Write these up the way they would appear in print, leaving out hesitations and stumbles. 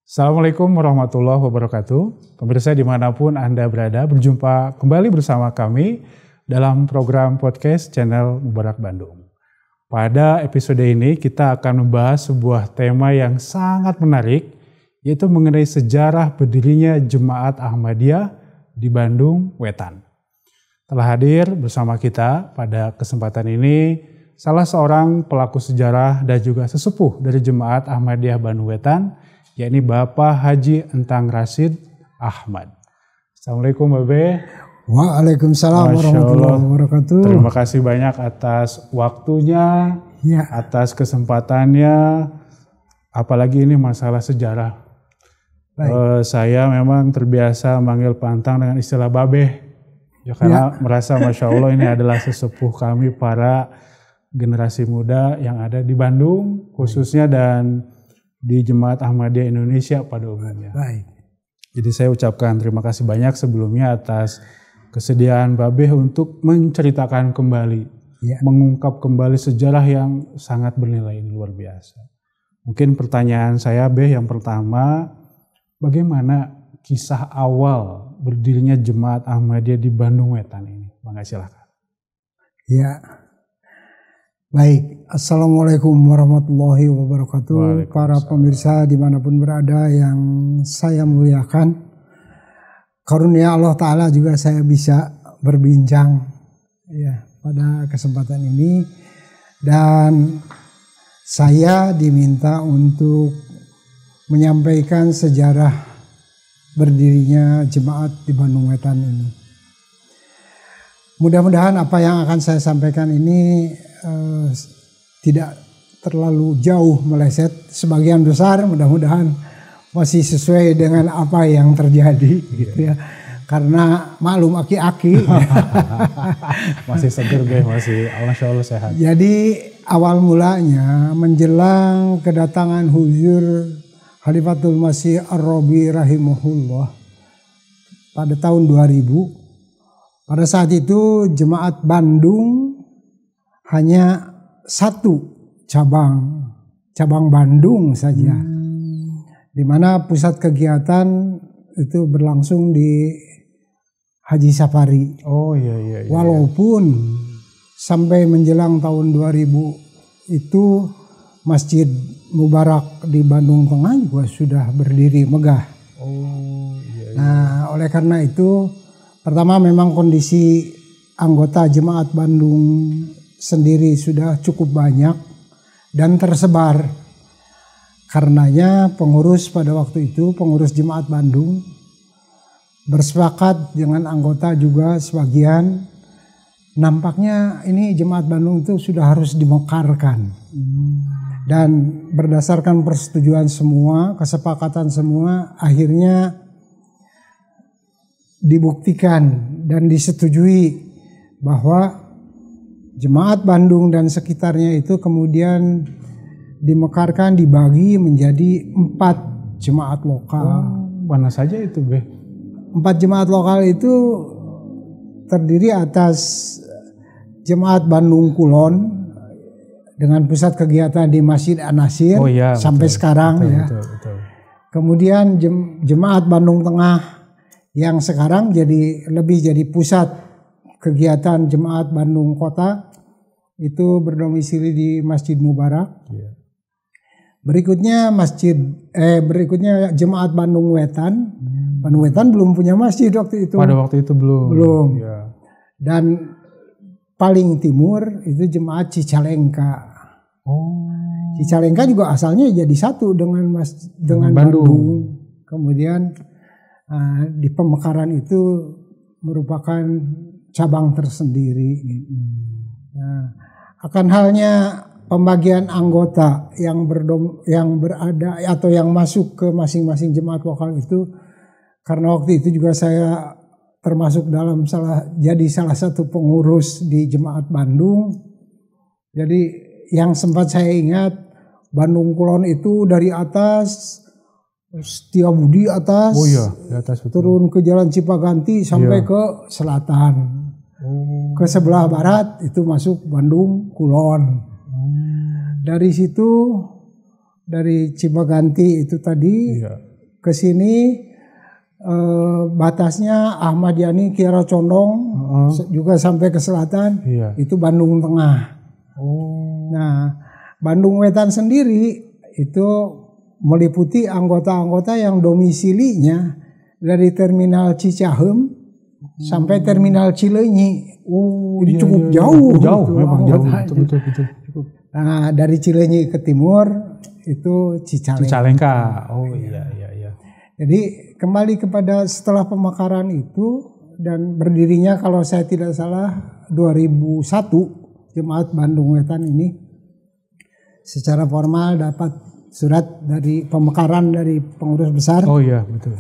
Assalamualaikum warahmatullahi wabarakatuh. Pemirsa dimanapun Anda berada, berjumpa kembali bersama kami dalam program podcast channel Mubarak Bandung. Pada episode ini kita akan membahas sebuah tema yang sangat menarik, yaitu mengenai sejarah berdirinya Jemaat Ahmadiyah di Bandung Wetan. Telah hadir bersama kita pada kesempatan ini salah seorang pelaku sejarah dan juga sesepuh dari Jemaat Ahmadiyah Bandung Wetan, yakni Bapak Haji Entang Rasid Ahmad. Assalamualaikum Babe. Waalaikumsalam warahmatullahi wabarakatuh. Terima kasih banyak atas waktunya, atas kesempatannya, apalagi ini masalah sejarah. Saya memang terbiasa manggil Pantang dengan istilah Babe, ya karena merasa Masya Allah ini adalah sesepuh kami para generasi muda yang ada di Bandung khususnya dan di Jemaat Ahmadiyah Indonesia pada umumnya. Baik. Jadi saya ucapkan terima kasih banyak sebelumnya atas kesediaan Babeh untuk menceritakan kembali, mengungkap kembali sejarah yang sangat bernilai ini, luar biasa. Mungkin pertanyaan saya Beh yang pertama, bagaimana kisah awal berdirinya Jemaat Ahmadiyah di Bandung Wetan ini? Mangga silakan. Ya. Baik, Assalamualaikum warahmatullahi wabarakatuh. Para pemirsa dimanapun berada yang saya muliakan, karunia Allah Ta'ala juga saya bisa berbincang pada kesempatan ini. Dan saya diminta untuk menyampaikan sejarah berdirinya jemaat di Bandung Wetan ini. Mudah-mudahan apa yang akan saya sampaikan ini tidak terlalu jauh meleset, sebagian besar mudah-mudahan masih sesuai dengan apa yang terjadi gitu ya. Karena maklum aki-aki masih seger deh, masih Masya Allah sehat. Jadi awal mulanya menjelang kedatangan Huzur Khalifatul Masih Ar-Rabi rahimahullah pada tahun 2000, pada saat itu Jemaat Bandung hanya satu cabang Bandung saja, di mana pusat kegiatan itu berlangsung di Haji Safari. Oh iya. Walaupun sampai menjelang tahun 2000 itu Masjid Mubarak di Bandung Tengah juga sudah berdiri megah. Nah, oleh karena itu pertama memang kondisi anggota Jemaat Bandung sendiri sudah cukup banyak dan tersebar. Karenanya pengurus pada waktu itu, pengurus Jemaat Bandung bersepakat dengan anggota juga sebagian, nampaknya ini Jemaat Bandung itu sudah harus dimekarkan. Dan berdasarkan persetujuan semua, kesepakatan semua, akhirnya dibuktikan dan disetujui bahwa Jemaat Bandung dan sekitarnya itu kemudian dimekarkan, dibagi menjadi 4 jemaat lokal. Mana saja itu, Beh? 4 jemaat lokal itu terdiri atas Jemaat Bandung Kulon dengan pusat kegiatan di Masjid An-Nasir sampai sekarang. Betul. Kemudian Jemaat Bandung Tengah yang sekarang lebih jadi pusat kegiatan Jemaat Bandung Kota, itu berdomisili di Masjid Mubarak. Berikutnya Jemaat Bandung Wetan. Bandung Wetan belum punya masjid waktu itu. Pada waktu itu belum. Dan paling timur itu Jemaat Cicalengka. Cicalengka juga asalnya jadi satu dengan Bandung. Kemudian di pemekaran itu merupakan cabang tersendiri. Nah, akan halnya pembagian anggota yang berada atau yang masuk ke masing-masing jemaat lokal itu, karena waktu itu juga saya termasuk dalam salah satu pengurus di Jemaat Bandung. Jadi yang sempat saya ingat, Bandung Kulon itu dari atas Setiabudi atas, di atas betul. Turun ke Jalan Cipaganti sampai ke selatan. Ke sebelah barat itu masuk Bandung Kulon. Dari situ, dari Cipaganti itu tadi ke sini batasnya Ahmad Yani, Kiara Condong, juga sampai ke selatan, itu Bandung Tengah. Nah, Bandung Wetan sendiri itu meliputi anggota-anggota yang domisilinya dari terminal Cicahem sampai terminal Cileunyi. Jadi cukup jauh. Jauh, memang jauh. Betul. Nah, dari Cileunyi ke timur itu Cicalengka. Oh iya. Jadi kembali kepada setelah pemekaran itu dan berdirinya kalau saya tidak salah 2001 Jemaat Bandung Wetan ini secara formal dapat surat dari pemekaran dari pengurus besar. Oh iya, betul.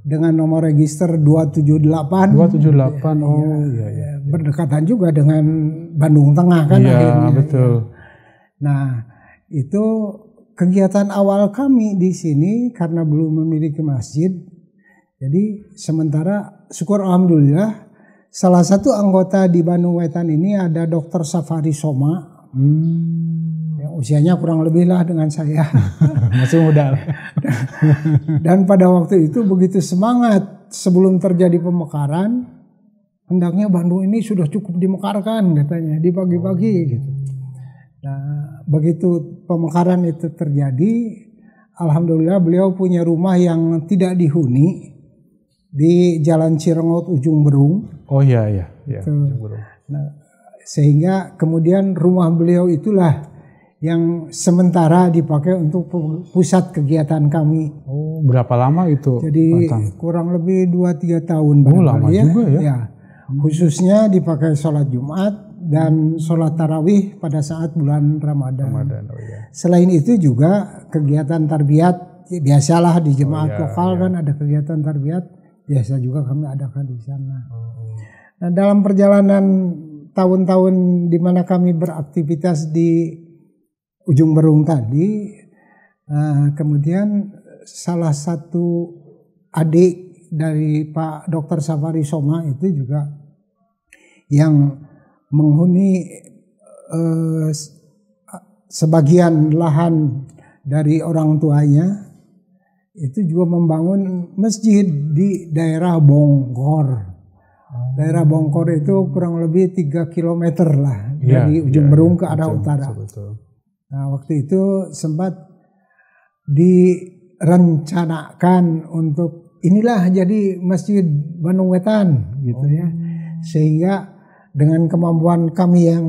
Dengan nomor register 278. Iya. Berdekatan juga dengan Bandung Tengah kan akhirnya. Betul. Nah, itu kegiatan awal kami di sini karena belum memiliki masjid. Jadi sementara syukur alhamdulillah salah satu anggota di Bandung Wetan ini ada Dr. Safari Soma. Ya, usianya kurang lebih lah dengan saya. Masih muda. Dan pada waktu itu begitu semangat sebelum terjadi pemekaran, hendaknya Bandung ini sudah cukup dimekarkan katanya, dibagi-bagi gitu. Nah, begitu pemekaran itu terjadi, alhamdulillah beliau punya rumah yang tidak dihuni di Jalan Cirengot Ujung Berung. Oh iya. Ujung Berung. Nah, sehingga kemudian rumah beliau itulah yang sementara dipakai untuk pusat kegiatan kami. Oh, berapa lama itu? Jadi kurang lebih 2-3 tahun. Oh, lama juga ya. Khususnya dipakai sholat Jumat dan sholat tarawih pada saat bulan Ramadan. Selain itu juga kegiatan tarbiyat, biasalah di jemaat lokal kan ada kegiatan tarbiyat, biasa juga kami adakan di sana. Nah, dalam perjalanan tahun-tahun di mana kami beraktivitas di Ujung Berung tadi, kemudian salah satu adik dari Pak Dr. Safari Soma itu juga yang menghuni sebagian lahan dari orang tuanya, itu juga membangun masjid di daerah Bongkor. Daerah Bongkor itu kurang lebih 3 km lah dari Ujung Berung ke arah utara. Betul. Nah, waktu itu sempat direncanakan untuk inilah jadi Masjid Bandung Wetan gitu ya. Sehingga dengan kemampuan kami yang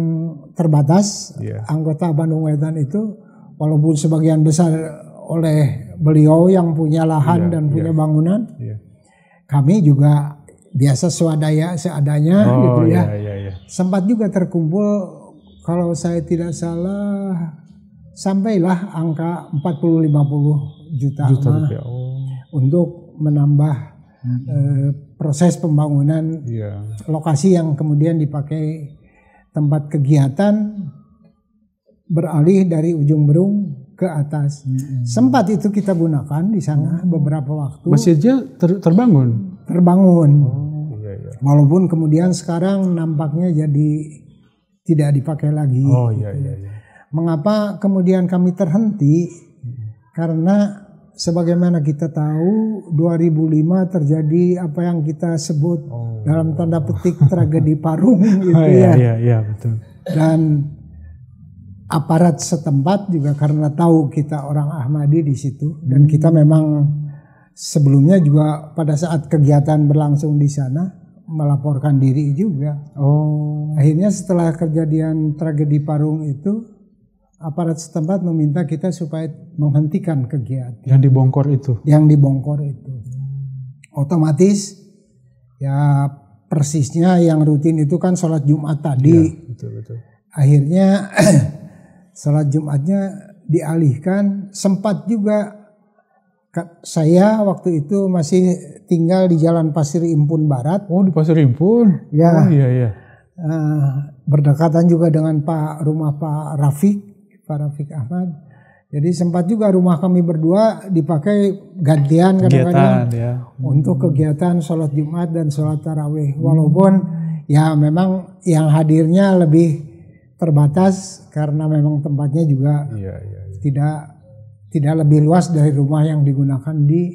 terbatas, anggota Bandung Wetan itu walaupun sebagian besar oleh beliau yang punya lahan dan punya bangunan, kami juga biasa swadaya seadanya gitu ya. Sempat juga terkumpul kalau saya tidak salah sampailah angka 40-50 juta rupiah untuk menambah proses pembangunan lokasi yang kemudian dipakai tempat kegiatan beralih dari Ujung Berung ke atas. Sempat itu kita gunakan di sana beberapa waktu. Masjidnya terbangun? Terbangun. Walaupun kemudian sekarang nampaknya jadi tidak dipakai lagi. Mengapa kemudian kami terhenti? Karena sebagaimana kita tahu 2005 terjadi apa yang kita sebut dalam tanda petik tragedi Parung gitu betul. Dan aparat setempat juga karena tahu kita orang Ahmadi di situ dan kita memang sebelumnya juga pada saat kegiatan berlangsung di sana melaporkan diri juga. Akhirnya setelah kejadian tragedi Parung itu aparat setempat meminta kita supaya menghentikan kegiatan. Yang dibongkor itu? Yang dibongkor itu. Otomatis ya persisnya yang rutin itu kan sholat Jumat tadi. Betul. Akhirnya sholat Jumatnya dialihkan. Sempat juga saya waktu itu masih tinggal di Jalan Pasir Impun Barat. Oh, di Pasir Impun? Ya. Iya. Berdekatan juga dengan rumah Pak Rafiq Ahmad. Jadi sempat juga rumah kami berdua dipakai gantian kadang-kadang untuk kegiatan sholat Jumat dan sholat tarawih. Walaupun ya memang yang hadirnya lebih terbatas karena memang tempatnya juga tidak lebih luas dari rumah yang digunakan di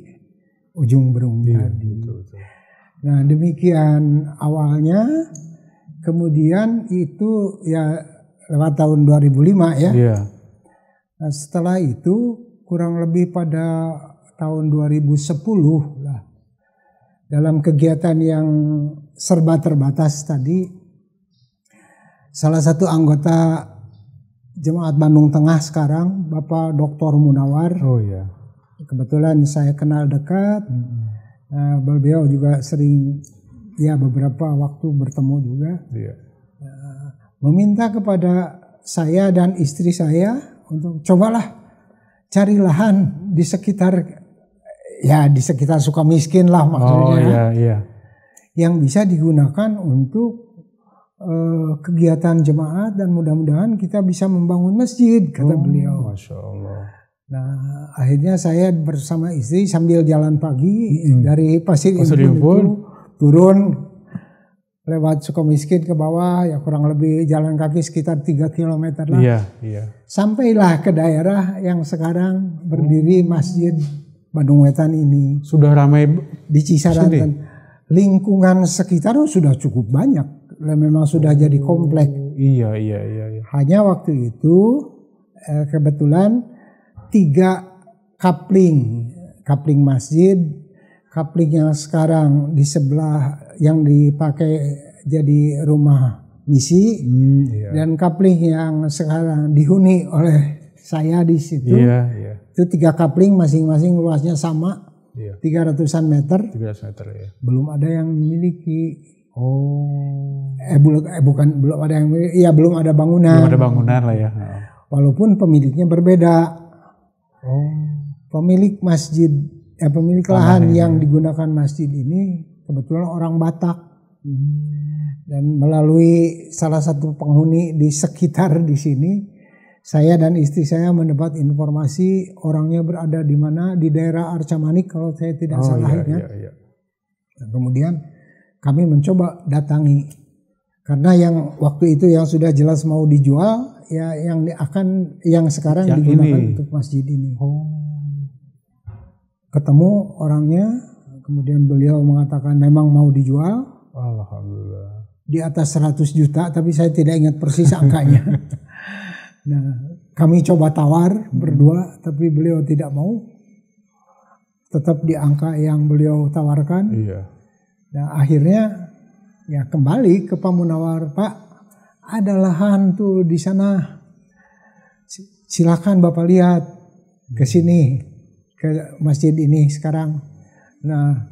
ujung Berung Iya, tadi. betul. Nah demikian awalnya, kemudian itu ya lewat tahun 2005 ya. Iya. Nah, setelah itu kurang lebih pada tahun 2010 lah, dalam kegiatan yang serba terbatas tadi, salah satu anggota Jemaat Bandung Tengah sekarang, Bapak Dr. Munawar, Oh iya. kebetulan saya kenal dekat. Beliau juga sering ya beberapa waktu bertemu juga. Iya. Meminta kepada saya dan istri saya untuk cobalah cari lahan di sekitar Sukamiskin lah maksudnya. Oh iya. Yang bisa digunakan untuk kegiatan jemaat dan mudah-mudahan kita bisa membangun masjid, kata beliau. Masya Allah. Nah, akhirnya saya bersama istri sambil jalan pagi dari Pasir Impun itu turun lewat Sukamiskin ke bawah, ya kurang lebih jalan kaki sekitar 3 km lah. Iya. Sampailah ke daerah yang sekarang berdiri Masjid Bandung Wetan ini. Sudah ramai Di Cisaranten. Lingkungan sekitar sudah cukup banyak. Memang sudah jadi komplek. Iya. Hanya waktu itu kebetulan 3 kapling masjid, kapling yang sekarang di sebelah yang dipakai jadi rumah misi, dan kapling yang sekarang dihuni oleh saya di situ. Iya. Itu 3 kapling masing-masing luasnya sama, 300-an meter. 300 meter ya. Belum ada yang memiliki. Oh. Belum ada yang memiliki. Iya, belum ada bangunan. Belum ada bangunan lah ya. Walaupun pemiliknya berbeda. Pemilik masjid, pemilik lahan yang digunakan masjid ini kebetulan orang Batak. Dan melalui salah satu penghuni di sekitar di sini, saya dan istri saya mendapat informasi orangnya berada di mana, di daerah Arca Manik kalau saya tidak salah ingat. Iya. Dan kemudian kami mencoba datangi, karena yang waktu itu yang sudah jelas mau dijual ya yang sekarang yang digunakan ini untuk masjid ini. Ketemu orangnya, kemudian beliau mengatakan memang mau dijual. Alhamdulillah. Di atas 100 juta, tapi saya tidak ingat persis angkanya. Nah, kami coba tawar berdua, tapi beliau tidak mau. Tetap di angka yang beliau tawarkan. Iya. Nah, akhirnya ya kembali ke Pak Munawar, Pak, ada lahan tuh di sana. Silakan Bapak lihat ke sini, ke masjid ini sekarang. Nah,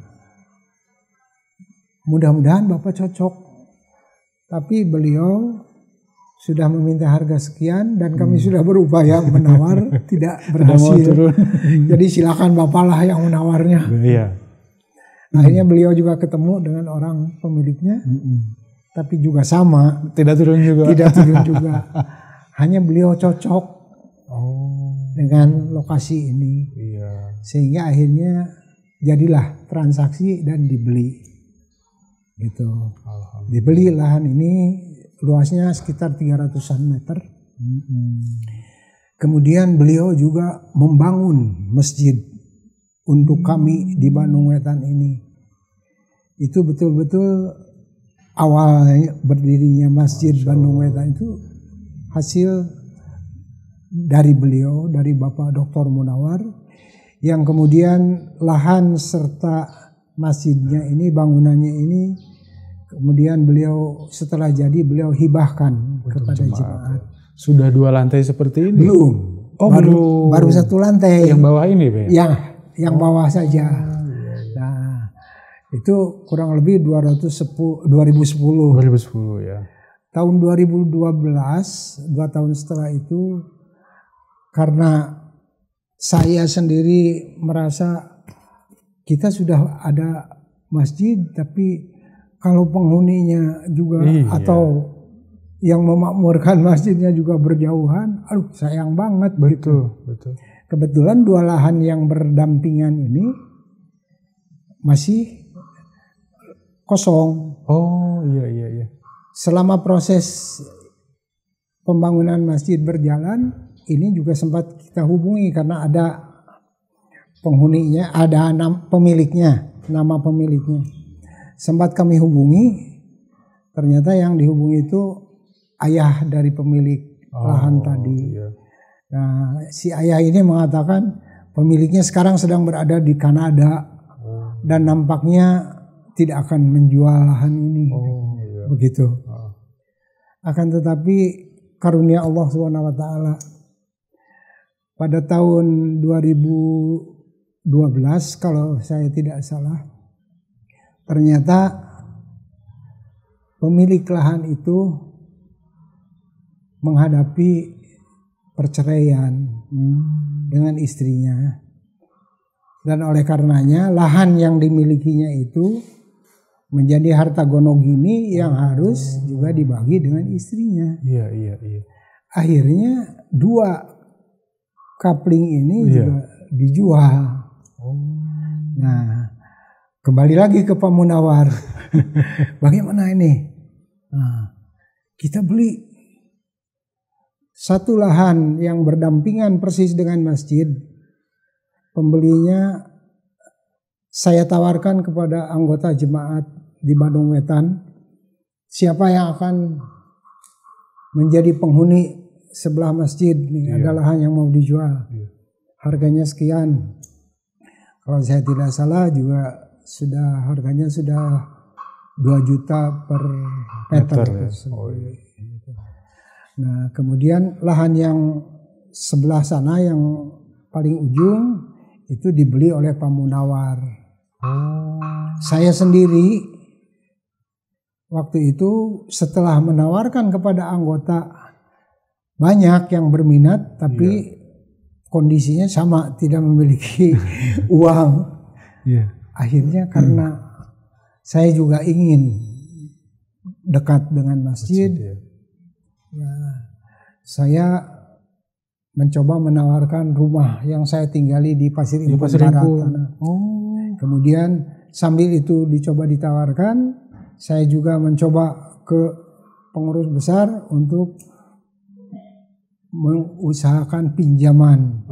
mudah-mudahan Bapak cocok. Tapi beliau sudah meminta harga sekian dan kami sudah berupaya menawar, tidak berhasil. Jadi silakan Bapak lah yang menawarnya. Iya. Akhirnya beliau juga ketemu dengan orang pemiliknya, tapi juga sama. Tidak turun juga. Hanya beliau cocok dengan lokasi ini. Iya. Sehingga akhirnya jadilah transaksi dan dibeli. Gitu. Dibeli lahan ini luasnya sekitar 300-an meter. Kemudian beliau juga membangun masjid untuk kami di Bandung Wetan ini. Itu betul-betul awal berdirinya Masjid Bandung Wetan itu hasil dari beliau, dari Bapak Dr. Munawar, yang kemudian lahan serta masjidnya ini, bangunannya ini, kemudian beliau setelah jadi beliau hibahkan kepada jemaat. Sudah 2 lantai seperti ini? Belum. Baru 1 lantai. Yang bawah ini, Pak? Yang bawah saja. Nah, itu kurang lebih 2010 ya. Tahun 2012, 2 tahun setelah itu, karena saya sendiri merasa kita sudah ada masjid, tapi kalau penghuninya juga atau yang memakmurkan masjidnya juga berjauhan, sayang banget. Betul. Kebetulan 2 lahan yang berdampingan ini masih kosong. Oh iya. Selama proses pembangunan masjid berjalan, ini juga sempat kita hubungi karena ada penghuninya, ada pemiliknya, nama pemiliknya. Sempat kami hubungi, ternyata yang dihubungi itu ayah dari pemilik lahan tadi. Iya. Nah, si ayah ini mengatakan pemiliknya sekarang sedang berada di Kanada dan nampaknya tidak akan menjual lahan ini. Iya. Begitu. Akan tetapi karunia Allah SWT pada tahun 2012 kalau saya tidak salah, ternyata pemilik lahan itu menghadapi perceraian dengan istrinya, dan oleh karenanya lahan yang dimilikinya itu menjadi harta gonogini yang harus juga dibagi dengan istrinya. Iya. Akhirnya 2 kapling ini juga dijual. Nah, kembali lagi ke Pak Munawar. Bagaimana ini? Nah, kita beli satu lahan yang berdampingan persis dengan masjid. Pembelinya saya tawarkan kepada anggota jemaat di Bandung Wetan. Siapa yang akan menjadi penghuni sebelah masjid? Ini ada lahan yang mau dijual. Harganya sekian. Kalau saya tidak salah juga harganya sudah 2 juta per meter. Nah, kemudian lahan yang sebelah sana yang paling ujung itu dibeli oleh Pak Munawar. Saya sendiri waktu itu setelah menawarkan kepada anggota, banyak yang berminat tapi kondisinya sama, tidak memiliki uang. Akhirnya karena saya juga ingin dekat dengan masjid, saya mencoba menawarkan rumah yang saya tinggali di Pasir Impun Barat. Kemudian sambil itu dicoba ditawarkan, saya juga mencoba ke pengurus besar untuk mengusahakan pinjaman.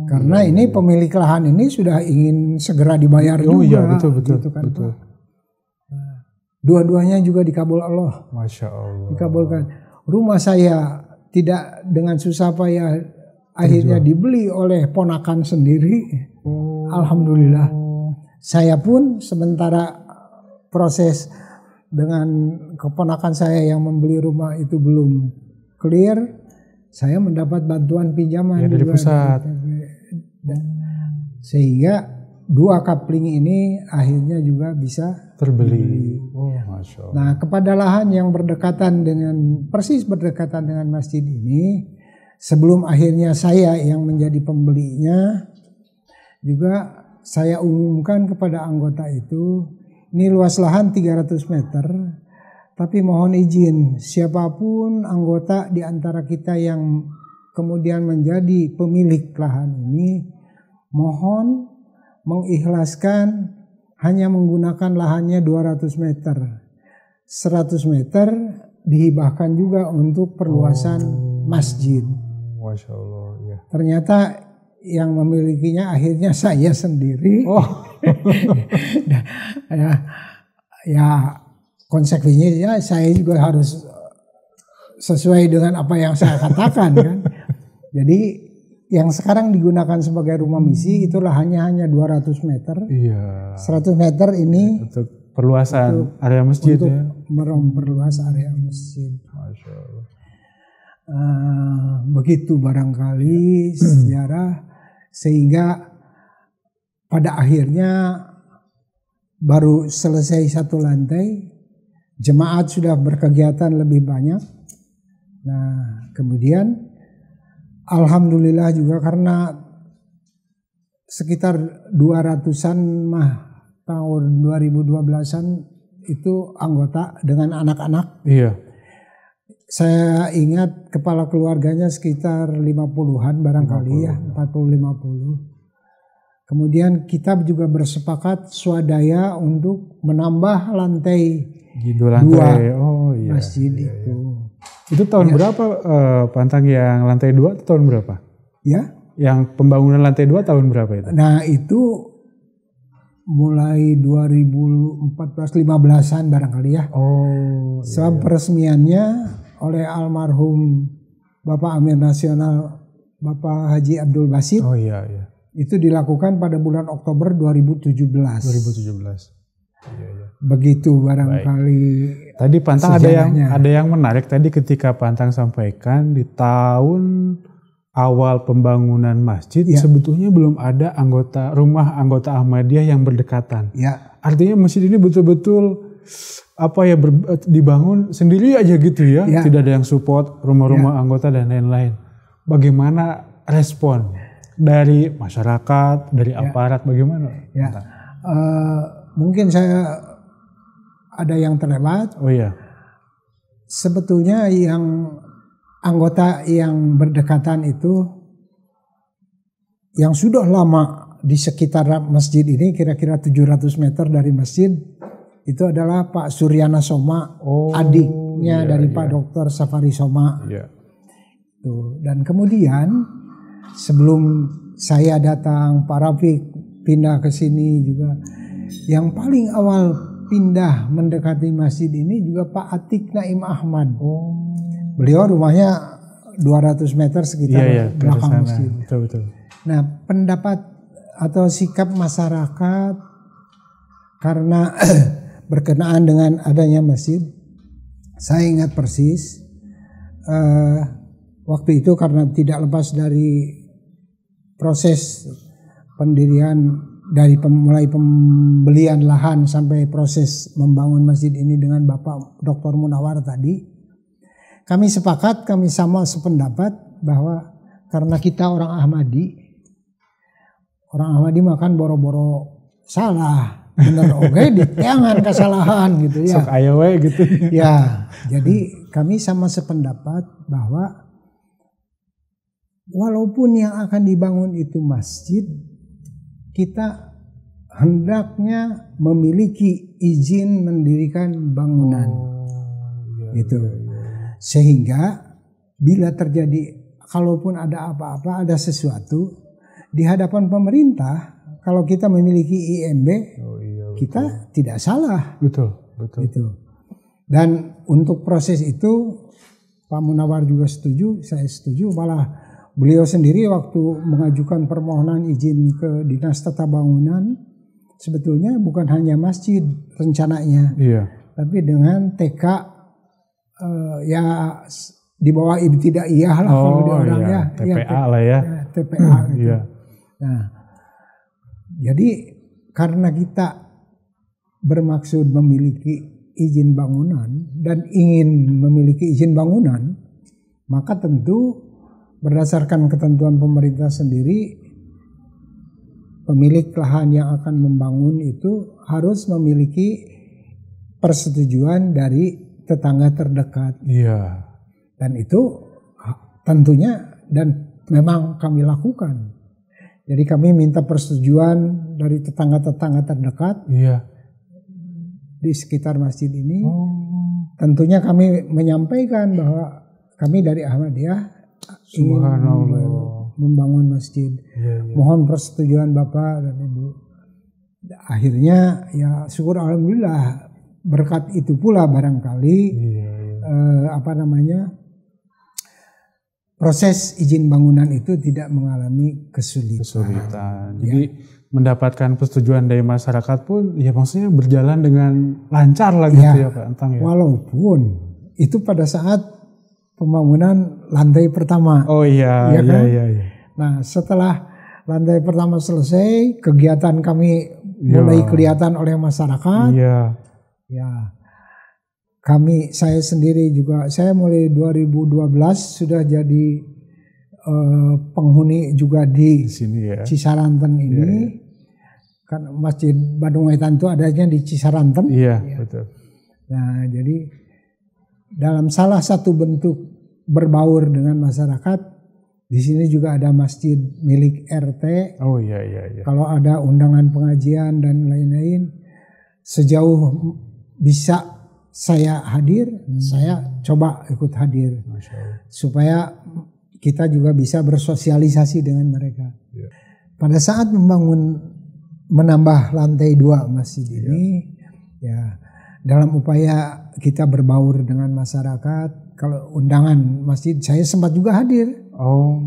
Karena ini pemilik lahan ini sudah ingin segera dibayar juga. Iya, betul. Gitu kan, betul. Dua-duanya juga dikabul Allah. Masya Allah. Dikabulkan. Rumah saya tidak dengan susah payah akhirnya dibeli oleh ponakan sendiri. Alhamdulillah. Saya pun sementara proses dengan keponakan saya yang membeli rumah itu belum clear, saya mendapat bantuan pinjaman dari pusat. Sehingga 2 kapling ini akhirnya juga bisa terbeli. Masya Allah. Nah, kepada lahan yang persis berdekatan dengan masjid ini, sebelum akhirnya saya yang menjadi pembelinya, juga saya umumkan kepada anggota itu, ini luas lahan 300 meter, tapi mohon izin siapapun anggota di antara kita yang kemudian menjadi pemilik lahan ini, mohon mengikhlaskan hanya menggunakan lahannya 200 meter. 100 meter dihibahkan juga untuk perluasan masjid. Masya Allah. Ya. Ternyata yang memilikinya akhirnya saya sendiri. Ya konsekuensinya saya juga harus sesuai dengan apa yang saya katakan kan. Jadi yang sekarang digunakan sebagai rumah misi itu lahannya hanya 200 meter. 100 meter ini untuk perluasan area masjid untuk ya. Memperluas area masjid. Masya Allah. Begitu barangkali sejarah, sehingga pada akhirnya baru selesai 1 lantai, jemaat sudah berkegiatan lebih banyak. Nah, kemudian alhamdulillah juga karena sekitar 200-an tahun 2012-an itu anggota dengan anak-anak. Iya. Saya ingat kepala keluarganya sekitar 50-an barangkali 50. Ya, 40-50. Kemudian kita juga bersepakat swadaya untuk menambah lantai 2 masjid itu. Itu tahun berapa Pantang yang lantai 2 tahun berapa? Ya. Yang pembangunan lantai 2 tahun berapa itu? Nah itu mulai 2014-15an barangkali ya. Oh. Sebab peresmiannya oleh almarhum Bapak Amir Nasional Bapak Haji Abdul Basit. Oh iya. Itu dilakukan pada bulan Oktober 2017. 2017. Iya. Begitu barangkali. Tadi Pantang ada yang menarik tadi ketika Pantang sampaikan di tahun awal pembangunan masjid sebetulnya belum ada rumah anggota Ahmadiyah yang berdekatan. Ya. Artinya masjid ini betul-betul dibangun sendiri aja gitu ya. Tidak ada yang support rumah-rumah anggota dan lain-lain. Bagaimana respon dari masyarakat, dari aparat, bagaimana? Ya. Mungkin saya ada yang terlewat. Oh iya. Sebetulnya yang anggota yang berdekatan itu yang sudah lama di sekitar masjid ini kira-kira 700 meter dari masjid itu adalah Pak Suryana Soma, adiknya dari Pak Dr. Safari Soma. Tuh. Dan kemudian sebelum saya datang, Pak Rafiq pindah ke sini juga. Yang paling awal pindah mendekati masjid ini juga Pak Atik Naim Ahmad. Beliau rumahnya 200 meter sekitar belakang masjid. Betul. Nah, pendapat atau sikap masyarakat karena berkenaan dengan adanya masjid, saya ingat persis waktu itu karena tidak lepas dari proses pendirian dari mulai pembelian lahan sampai proses membangun masjid ini dengan Bapak Dr. Munawar tadi, kami sepakat, kami sama sependapat bahwa karena kita orang Ahmadi makan boro-boro salah, bener oke, jangan kesalahan gitu ya. Sok aya we gitu. Ya, jadi kami sama sependapat bahwa walaupun yang akan dibangun itu masjid, kita hendaknya memiliki izin mendirikan bangunan, gitu. Sehingga bila terjadi, kalaupun ada apa-apa, ada sesuatu di hadapan pemerintah, kalau kita memiliki IMB, kita tidak salah. Betul. Gitu. Dan untuk proses itu, Pak Munawar juga setuju, saya setuju, malah beliau sendiri waktu mengajukan permohonan izin ke Dinas Tata Bangunan, sebetulnya bukan hanya masjid rencananya, tapi dengan TK ya di bawah ibtidaiyah lah kalau di orangnya, TPA lah ya. TPA gitu. Nah, jadi karena kita bermaksud memiliki izin bangunan dan ingin memiliki izin bangunan, maka tentu berdasarkan ketentuan pemerintah sendiri, pemilik lahan yang akan membangun itu harus memiliki persetujuan dari tetangga terdekat. Dan itu tentunya dan memang kami lakukan. Jadi kami minta persetujuan dari tetangga-tetangga terdekat di sekitar masjid ini. Tentunya kami menyampaikan bahwa kami dari Ahmadiyah ingin membangun masjid. Mohon persetujuan Bapak dan Ibu. Akhirnya ya syukur alhamdulillah berkat itu pula barangkali proses izin bangunan itu tidak mengalami kesulitan. Jadi mendapatkan persetujuan dari masyarakat pun ya maksudnya berjalan dengan lancar lah gitu ya Pak Antang ya. Walaupun itu pada saat pembangunan lantai pertama. Iya. Nah, setelah lantai pertama selesai, kegiatan kami mulai kelihatan oleh masyarakat. Ya. Saya sendiri juga, saya mulai 2012 sudah jadi penghuni juga di sini ya. Cisaranten ini. Kan Masjid Bandung Wetan itu adanya di Cisaranten. Betul. Nah, jadi dalam salah satu bentuk berbaur dengan masyarakat, di sini juga ada masjid milik RT. Kalau ada undangan pengajian dan lain-lain, sejauh bisa saya hadir, saya coba ikut hadir supaya kita juga bisa bersosialisasi dengan mereka. Ya. Pada saat menambah lantai 2 masjid ini, ya dalam upaya kita berbaur dengan masyarakat, kalau undangan masjid saya sempat juga hadir. Oh,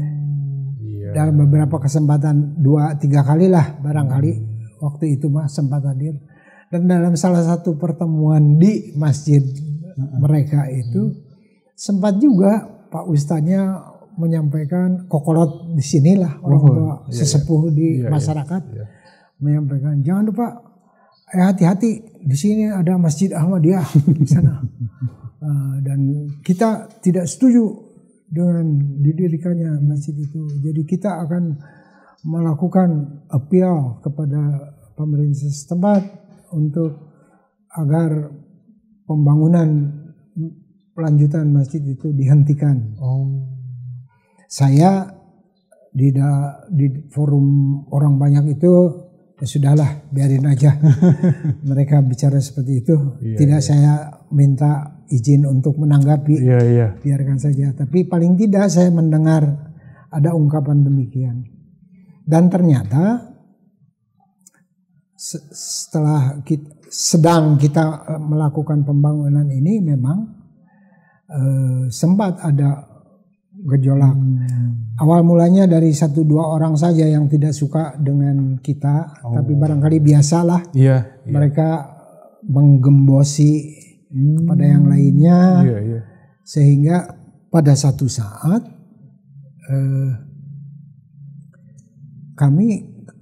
iya. Dalam beberapa kesempatan 2-3 kali lah barangkali waktu itu Mas sempat hadir. Dan dalam salah satu pertemuan di masjid mereka itu sempat juga Pak Ustadznya menyampaikan kokolot di sinilah orang tua sesepuh di masyarakat menyampaikan jangan lupa hati-hati di sini ada Masjid Ahmadiyah di sana. Dan kita tidak setuju dengan didirikannya masjid itu. Jadi kita akan melakukan appeal kepada pemerintah setempat untuk agar pembangunan pelanjutan masjid itu dihentikan. Saya di forum orang banyak itu ya sudahlah biarin aja mereka bicara seperti itu. Tidak saya minta izin untuk menanggapi, biarkan saja. Tapi paling tidak saya mendengar ada ungkapan demikian. Dan ternyata setelah sedang kita melakukan pembangunan ini memang sempat ada gejolak. Awal mulanya dari 1-2 orang saja yang tidak suka dengan kita, tapi barangkali biasalah mereka menggembosi kepada yang lainnya, sehingga pada satu saat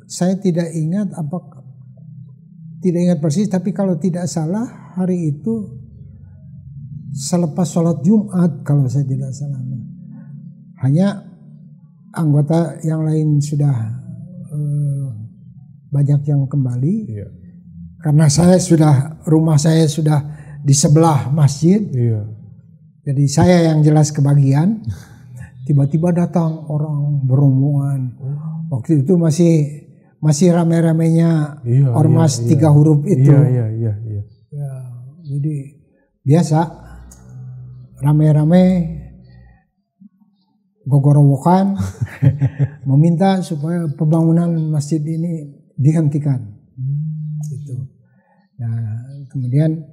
saya tidak ingat persis, tapi kalau tidak salah hari itu selepas sholat Jumat kalau saya tidak salah. Hanya anggota yang lain sudah banyak yang kembali karena rumah saya sudah di sebelah masjid. Jadi saya yang jelas kebagian. Tiba-tiba datang orang berombongan. Waktu itu masih rame-ramenya ormas 3 huruf itu. Ya, jadi biasa rame-rame gogorowokan meminta supaya pembangunan masjid ini dihentikan. Itu. Nah, kemudian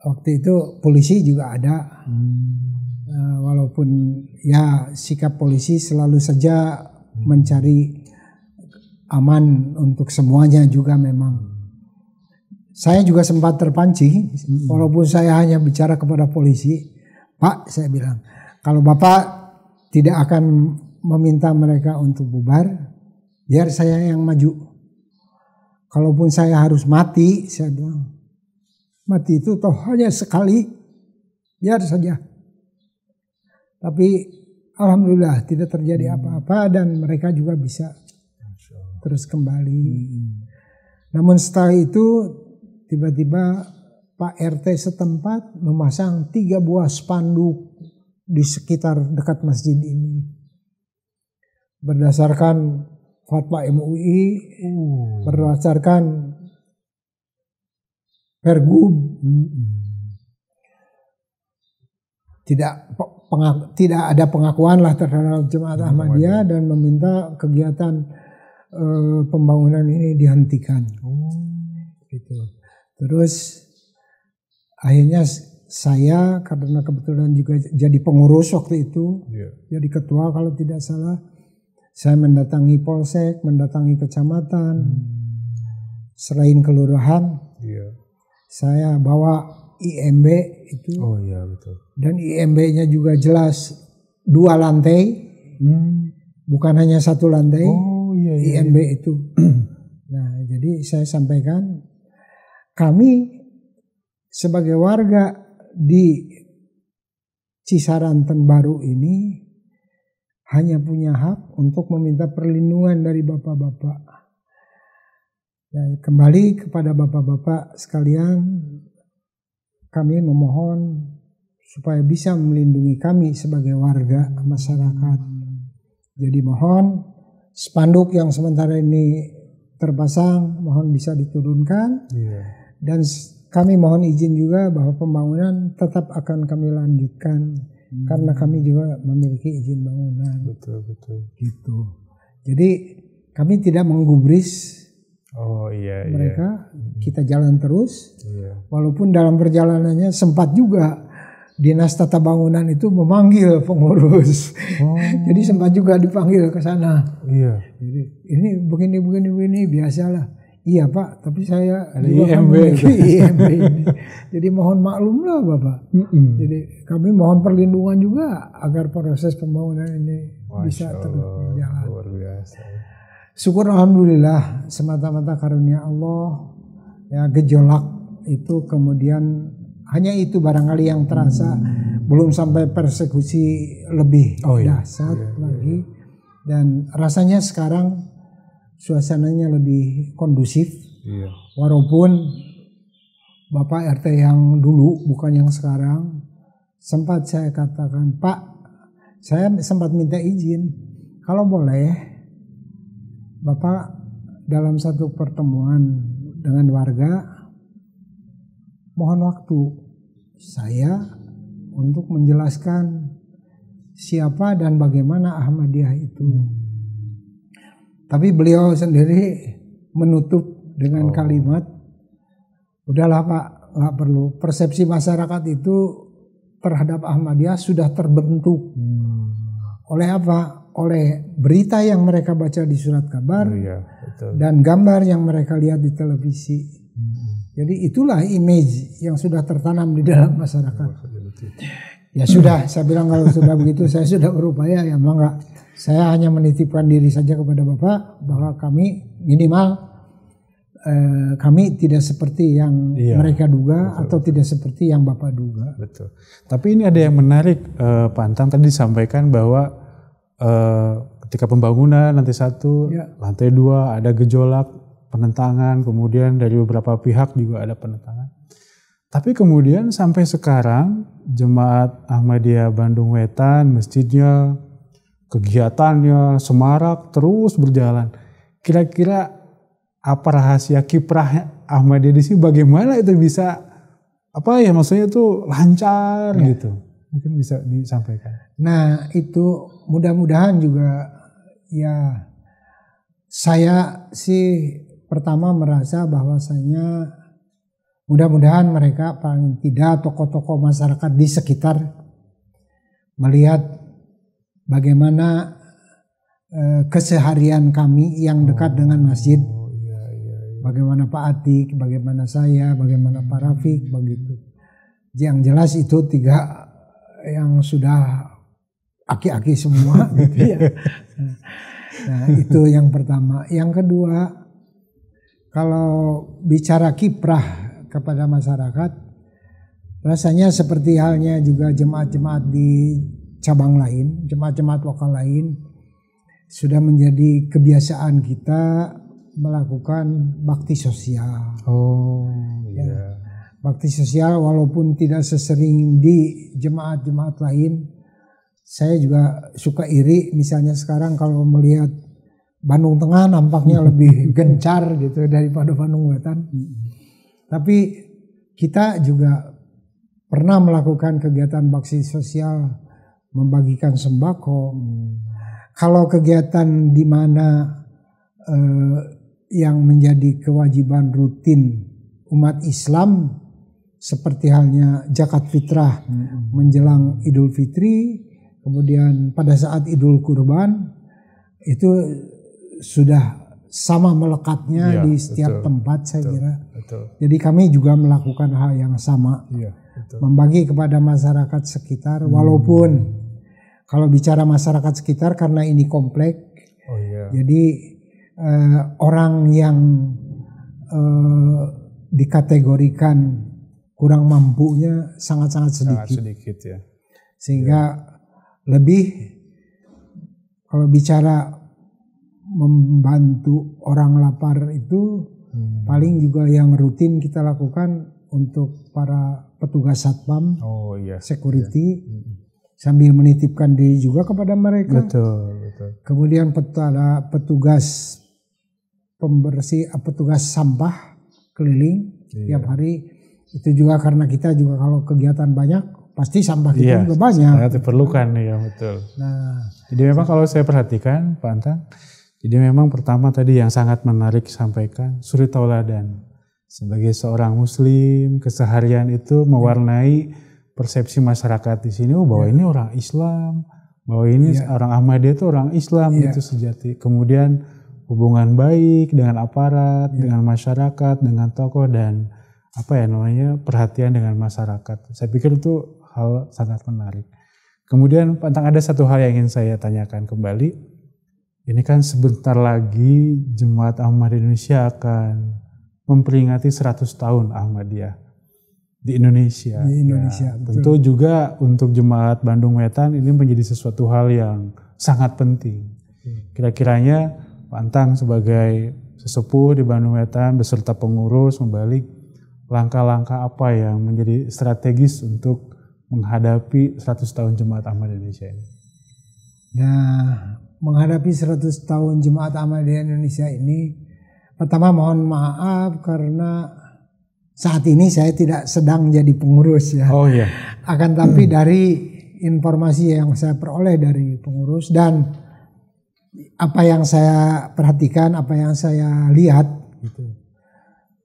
waktu itu polisi juga ada. Walaupun ya sikap polisi selalu saja mencari aman untuk semuanya juga memang. Saya juga sempat terpancing, walaupun saya hanya bicara kepada polisi. Pak, saya bilang, kalau Bapak tidak akan meminta mereka untuk bubar, biar saya yang maju. Kalaupun saya harus mati, saya bilang, mati itu toh hanya sekali, biar saja. Tapi alhamdulillah tidak terjadi apa-apa dan mereka juga bisa terus kembali. Namun setelah itu tiba-tiba Pak RT setempat memasang 3 buah spanduk di sekitar dekat masjid ini. Berdasarkan fatwa MUI, berdasarkan Pergub, tidak ada pengakuan lah terhadap Jemaat Ahmadiyah dan meminta kegiatan pembangunan ini dihentikan. Gitu. Terus akhirnya saya karena kebetulan juga jadi pengurus waktu itu, jadi ketua kalau tidak salah, saya mendatangi polsek, mendatangi kecamatan, selain kelurahan, saya bawa IMB itu, dan IMB-nya juga jelas 2 lantai, bukan hanya 1 lantai, IMB itu. Nah, jadi saya sampaikan kami sebagai warga di Cisaranten Baru ini hanya punya hak untuk meminta perlindungan dari bapak-bapak. Dan kembali kepada bapak-bapak sekalian, kami memohon supaya bisa melindungi kami sebagai warga masyarakat. Jadi mohon spanduk yang sementara ini terpasang mohon bisa diturunkan. Dan kami mohon izin juga bahwa pembangunan tetap akan kami lanjutkan Karena kami juga memiliki izin bangunan. Betul. Gitu. Jadi kami tidak menggubris iya. mereka. Kita jalan terus. Iya. Walaupun dalam perjalanannya sempat juga Dinas Tata Bangunan itu memanggil pengurus. Jadi sempat juga dipanggil ke sana. Iya. Jadi ini begini biasalah. Iya Pak, tapi saya ada juga IMB IMB ini. Jadi mohon maklum lah Bapak. Jadi kami mohon perlindungan juga agar proses pembangunan ini bisa terus berjalan. Luar biasa. Syukur alhamdulillah semata-mata karunia Allah. Ya gejolak itu kemudian hanya itu barangkali yang terasa, belum sampai persekusi lebih dahsyat lagi. Dan rasanya sekarang suasananya lebih kondusif, walaupun Bapak RT yang dulu bukan yang sekarang, sempat saya katakan, Pak, saya sempat minta izin, kalau boleh Bapak dalam satu pertemuan dengan warga, mohon waktu saya untuk menjelaskan siapa dan bagaimana Ahmadiyah itu. Tapi beliau sendiri menutup dengan kalimat, udahlah Pak, nggak perlu. Persepsi masyarakat itu terhadap Ahmadiyah sudah terbentuk. Oleh apa? Oleh berita yang mereka baca di surat kabar dan gambar yang mereka lihat di televisi. Jadi itulah image yang sudah tertanam di dalam masyarakat. Ya sudah, saya bilang kalau sudah begitu saya sudah berupaya, ya enggak. Saya hanya menitipkan diri saja kepada Bapak bahwa kami minimal kami tidak seperti yang mereka duga atau tidak seperti yang Bapak duga. Betul. Tapi ini ada yang menarik Pak Antam tadi disampaikan bahwa ketika pembangunan lantai 1, lantai 2 ada gejolak, penentangan, kemudian dari beberapa pihak juga ada penentangan. Tapi kemudian sampai sekarang Jemaat Ahmadiyah Bandung Wetan, masjidnya, kegiatannya semarak terus berjalan. Kira-kira apa rahasia kiprah Ahmadiyah di sini? Bagaimana itu bisa maksudnya tuh lancar gitu? Mungkin bisa disampaikan. Nah itu mudah-mudahan juga ya saya sih pertama merasa bahwasanya mudah-mudahan mereka paling tidak tokoh-tokoh masyarakat di sekitar melihat bagaimana keseharian kami yang dekat dengan masjid. Bagaimana Pak Atik, bagaimana saya, bagaimana Pak Rafiq, begitu. Yang jelas itu 3 yang sudah aki-aki semua gitu ya. Nah, itu yang pertama. Yang kedua, kalau bicara kiprah kepada masyarakat, rasanya seperti halnya juga jemaat-jemaat di cabang lain, jemaat-jemaat lokal lain, sudah menjadi kebiasaan kita melakukan bakti sosial. Bakti sosial walaupun tidak sesering di jemaat-jemaat lain. Saya juga suka iri misalnya sekarang kalau melihat Bandung Tengah nampaknya lebih gencar gitu daripada Bandung Wetan. Tapi kita juga pernah melakukan kegiatan bakti sosial, membagikan sembako. Kalau kegiatan di mana yang menjadi kewajiban rutin umat Islam seperti halnya zakat fitrah menjelang Idul Fitri, kemudian pada saat Idul Kurban, itu sudah sama melekatnya di setiap tempat saya kira. Jadi kami juga melakukan hal yang sama, membagi kepada masyarakat sekitar, walaupun kalau bicara masyarakat sekitar karena ini komplek, jadi orang yang dikategorikan kurang mampunya sangat-sangat sedikit ya. Sehingga lebih kalau bicara membantu orang lapar itu paling juga yang rutin kita lakukan untuk para petugas satpam, security, sambil menitipkan diri juga kepada mereka. Betul. Kemudian petugas pembersih, petugas sampah keliling tiap hari. Itu juga karena kita juga kalau kegiatan banyak pasti sampah kita Iya, juga banyak. sangat diperlukan ya, betul. Nah, Jadi memang kalau saya perhatikan Pak Antang, jadi memang pertama tadi yang sangat menarik disampaikan, suri tauladan. Sebagai seorang muslim, keseharian itu mewarnai persepsi masyarakat di sini, bahwa ini orang Islam, bahwa ini orang Ahmadiyah itu orang Islam itu sejati. Kemudian hubungan baik dengan aparat, dengan masyarakat, dengan tokoh, dan perhatian dengan masyarakat. Saya pikir itu hal sangat menarik. Kemudian Pak Antang, ada satu hal yang ingin saya tanyakan kembali. Ini kan sebentar lagi Jemaat Ahmadiyah Indonesia akan memperingati 100 tahun Ahmadiyah di Indonesia. Di Indonesia, tentu juga untuk Jemaat Bandung Wetan ini menjadi sesuatu hal yang sangat penting. Kira-kiranya Pak Antang sebagai sesepuh di Bandung Wetan beserta pengurus membalik, langkah-langkah apa yang menjadi strategis untuk menghadapi 100 tahun Jemaat Ahmadiyah Indonesia ini? Nah, menghadapi 100 tahun Jemaat Ahmadiyah Indonesia ini, pertama mohon maaf karena saat ini saya tidak sedang jadi pengurus ya. Oh iya. Akan tapi dari informasi yang saya peroleh dari pengurus dan apa yang saya perhatikan, apa yang saya lihat, gitu.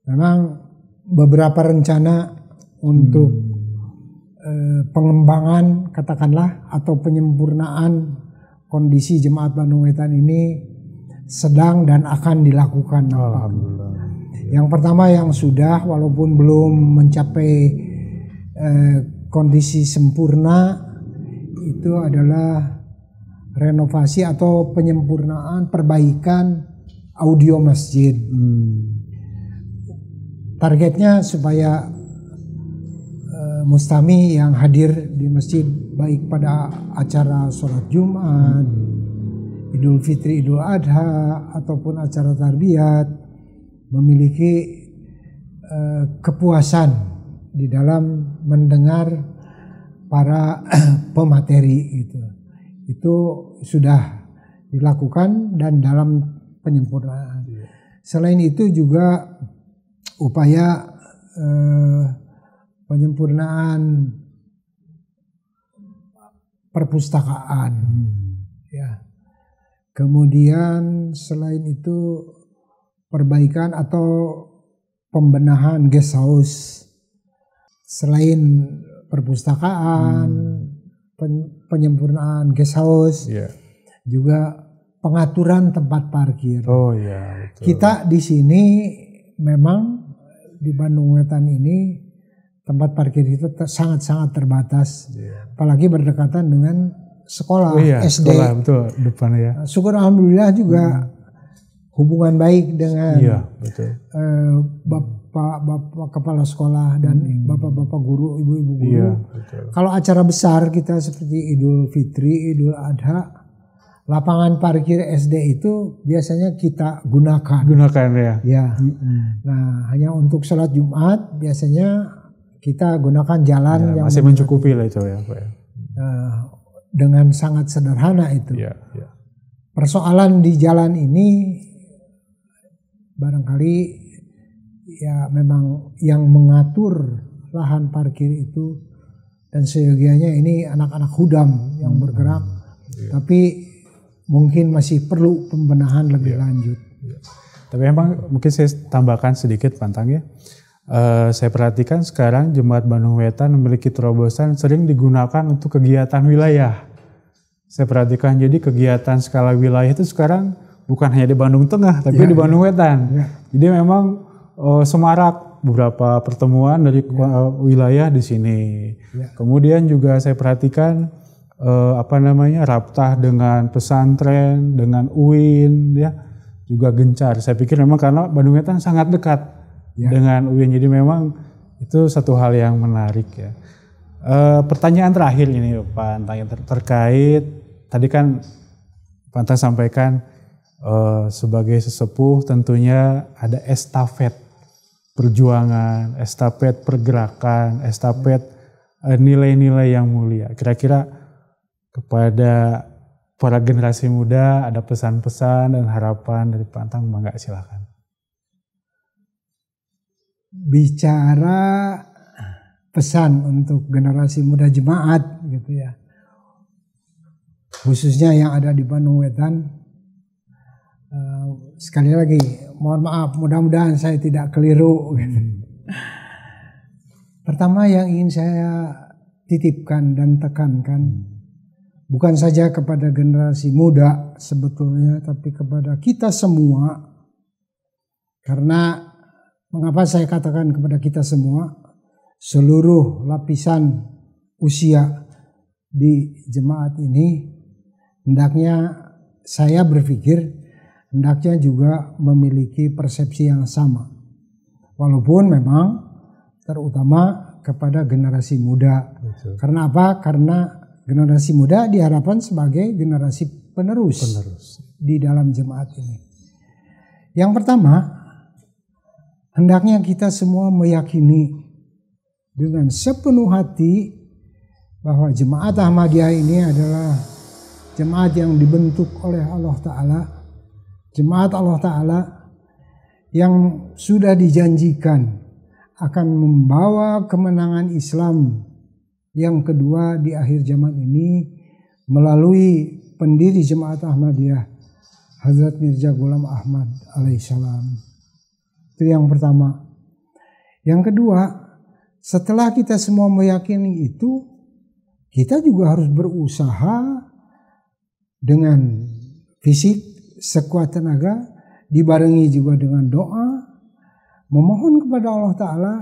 Memang beberapa rencana untuk pengembangan katakanlah atau penyempurnaan kondisi Jemaat Bandung Wetan ini sedang dan akan dilakukan. Alhamdulillah. Yang pertama yang sudah walaupun belum mencapai kondisi sempurna itu adalah renovasi atau penyempurnaan perbaikan audio masjid. Targetnya supaya mustami yang hadir di masjid baik pada acara sholat Jumat, Idul Fitri, Idul Adha ataupun acara tarbiyat memiliki kepuasan di dalam mendengar para pemateri gitu. Itu sudah dilakukan dan dalam penyempurnaan. Selain itu juga upaya penyempurnaan perpustakaan, ya. Kemudian selain itu perbaikan atau pembenahan guest house. Selain perpustakaan, penyempurnaan guest house, juga pengaturan tempat parkir. Oh ya. Betul. Kita di sini memang di Bandung Wetan ini tempat parkir itu sangat-sangat terbatas, apalagi berdekatan dengan sekolah SD. Sekolah, betul, depan ya. Syukur alhamdulillah juga hubungan baik dengan bapak kepala sekolah dan bapak-bapak guru, ibu-ibu guru. Kalau acara besar kita seperti Idul Fitri, Idul Adha, lapangan parkir SD itu biasanya kita gunakan. Ya. Nah, hanya untuk sholat Jumat biasanya kita gunakan jalan ya, yang masih mencukupi lah itu ya, Pak. Dengan sangat sederhana itu. Persoalan di jalan ini barangkali ya memang yang mengatur lahan parkir itu dan seyogianya ini anak-anak hudam yang bergerak, tapi mungkin masih perlu pembenahan lebih lanjut. Tapi memang mungkin saya tambahkan sedikit Pantang ya. Saya perhatikan sekarang Jemaat Bandung Wetan memiliki terobosan sering digunakan untuk kegiatan wilayah. Saya perhatikan jadi kegiatan skala wilayah itu sekarang bukan hanya di Bandung Tengah tapi di Bandung Wetan. Jadi memang semarak beberapa pertemuan dari wilayah di sini. Kemudian juga saya perhatikan Raptah dengan pesantren, dengan UIN ya juga gencar. Saya pikir memang karena Bandung Wetan sangat dekat dengan UIN, jadi memang itu satu hal yang menarik ya. Pertanyaan terakhir ini Pak Antang terkait tadi kan Pak Antang sampaikan sebagai sesepuh tentunya ada estafet perjuangan, estafet pergerakan, estafet nilai-nilai yang mulia. Kira-kira kepada para generasi muda ada pesan-pesan dan harapan dari Pak Antang, mangga silakan. Bicara pesan untuk generasi muda jemaat gitu ya. Khususnya yang ada di Bandung Wetan. Sekali lagi mohon maaf, mudah-mudahan saya tidak keliru gitu. Pertama yang ingin saya titipkan dan tekankan bukan saja kepada generasi muda sebetulnya, tapi kepada kita semua. Karena mengapa saya katakan kepada kita semua? Seluruh lapisan usia di jemaat ini hendaknya, saya berpikir hendaknya juga memiliki persepsi yang sama. Walaupun memang terutama kepada generasi muda. Betul. Karena apa? Karena generasi muda diharapkan sebagai generasi penerus di dalam jemaat ini. Yang pertama, hendaknya kita semua meyakini dengan sepenuh hati bahwa jemaat Ahmadiyah ini adalah jemaat yang dibentuk oleh Allah Ta'ala. Jemaat Allah Ta'ala yang sudah dijanjikan akan membawa kemenangan Islam yang kedua di akhir zaman ini melalui pendiri jemaat Ahmadiyah, Hazrat Mirza Ghulam Ahmad alaihissalam. Itu yang pertama. Yang kedua, setelah kita semua meyakini itu, kita juga harus berusaha dengan fisik sekuat tenaga, dibarengi juga dengan doa, memohon kepada Allah Ta'ala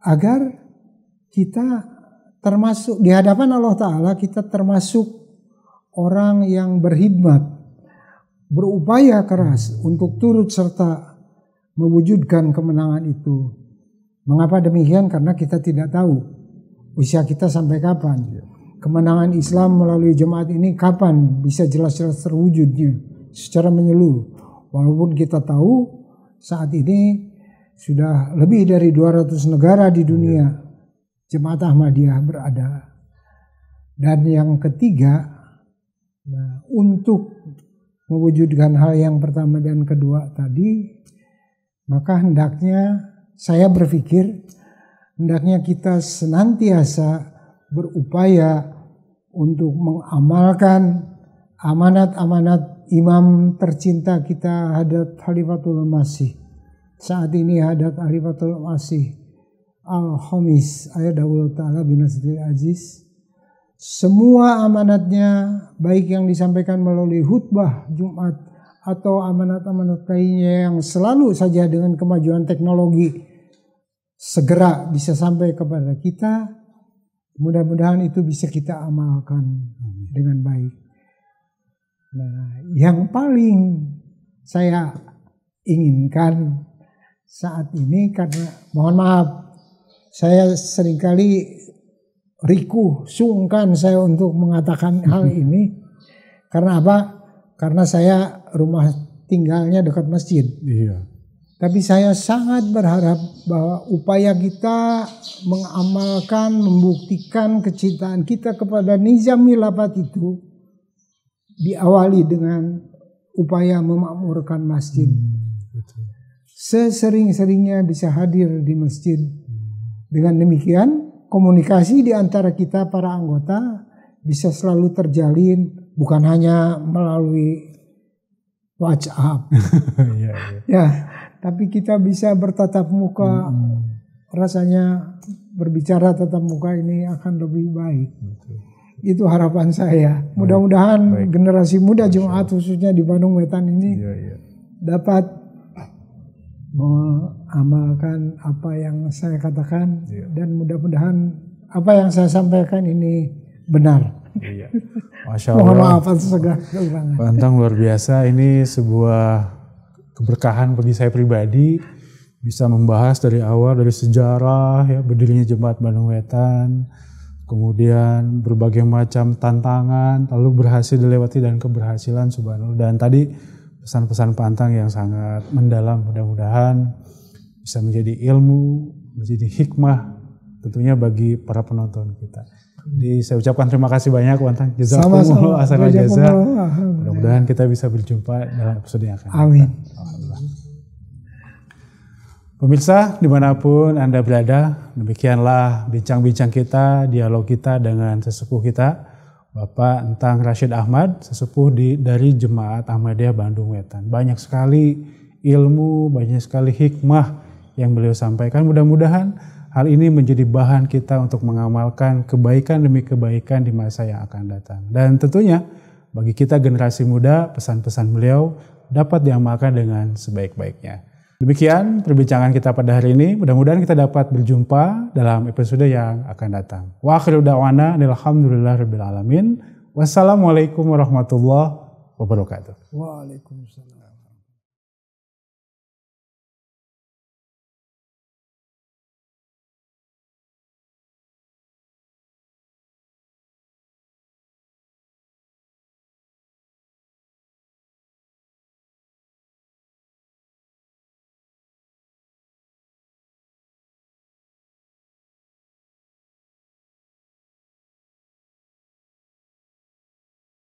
agar kita termasuk di hadapan Allah Ta'ala, kita termasuk orang yang berkhidmat, berupaya keras untuk turut serta mewujudkan kemenangan itu. Mengapa demikian? Karena kita tidak tahu usia kita sampai kapan. Kemenangan Islam melalui jemaat ini kapan bisa jelas-jelas terwujudnya secara menyeluruh. Walaupun kita tahu saat ini sudah lebih dari 200 negara di dunia jemaat Ahmadiyah berada. Dan yang ketiga, untuk mewujudkan hal yang pertama dan kedua tadi, maka hendaknya saya berpikir hendaknya kita senantiasa berupaya untuk mengamalkan amanat-amanat imam tercinta kita Hadrat Khalifatul Masih. Saat ini Hadrat Khalifatul Masih Al-Khamis Ayyadahullah Ta'ala bin Nasril Aziz. Semua amanatnya baik yang disampaikan melalui khutbah Jumat atau amanat-amanat lainnya yang selalu saja dengan kemajuan teknologi segera bisa sampai kepada kita. Mudah-mudahan itu bisa kita amalkan dengan baik. Nah, yang paling saya inginkan saat ini, karena mohon maaf, saya seringkali sungkan saya untuk mengatakan hal ini. Karena apa? Karena saya rumah tinggalnya dekat masjid. Iya. Tapi saya sangat berharap bahwa upaya kita mengamalkan, membuktikan kecintaan kita kepada Nizam Khilafat itu diawali dengan upaya memakmurkan masjid. Sesering-seringnya bisa hadir di masjid. Dengan demikian, komunikasi di antara kita para anggota bisa selalu terjalin, bukan hanya melalui WhatsApp. Ya, tapi kita bisa bertatap muka. Rasanya berbicara tatap muka ini akan lebih baik. Itu harapan saya. Mudah-mudahan generasi muda jemaat khususnya di Bandung Wetan ini dapat mengamalkan apa yang saya katakan dan mudah-mudahan apa yang saya sampaikan ini benar. Iya. Masya Allah. Mohon maaf atas segala kekurangan. Pak Antang luar biasa. Ini sebuah keberkahan bagi saya pribadi, bisa membahas dari awal, dari sejarah ya berdirinya Jemaat Bandung Wetan, kemudian berbagai macam tantangan, lalu berhasil dilewati dan keberhasilan subhanallah. Dan tadi pesan-pesan Pak Antang yang sangat mendalam, mudah-mudahan bisa menjadi ilmu, menjadi hikmah tentunya bagi para penonton kita. Jadi saya ucapkan terima kasih banyak Pak Antang. Jazakumullah khairan jazaa. Mudah-mudahan kita bisa berjumpa dalam episode yang akan datang. Amin. Pemirsa dimanapun Anda berada, demikianlah bincang-bincang kita, dialog kita dengan sesepuh kita, Bapak Entang Rashid Ahmad, sesepuh dari Jemaat Ahmadiyah Bandung Wetan. Banyak sekali ilmu, banyak sekali hikmah yang beliau sampaikan. Mudah-mudahan hal ini menjadi bahan kita untuk mengamalkan kebaikan demi kebaikan di masa yang akan datang. Dan tentunya bagi kita generasi muda, pesan-pesan beliau dapat diamalkan dengan sebaik-baiknya. Demikian perbincangan kita pada hari ini. Mudah-mudahan kita dapat berjumpa dalam episode yang akan datang. Wa akhiru da'wana alhamdulillahirabbil alamin. Wassalamualaikum warahmatullahi wabarakatuh. Waalaikumsalam.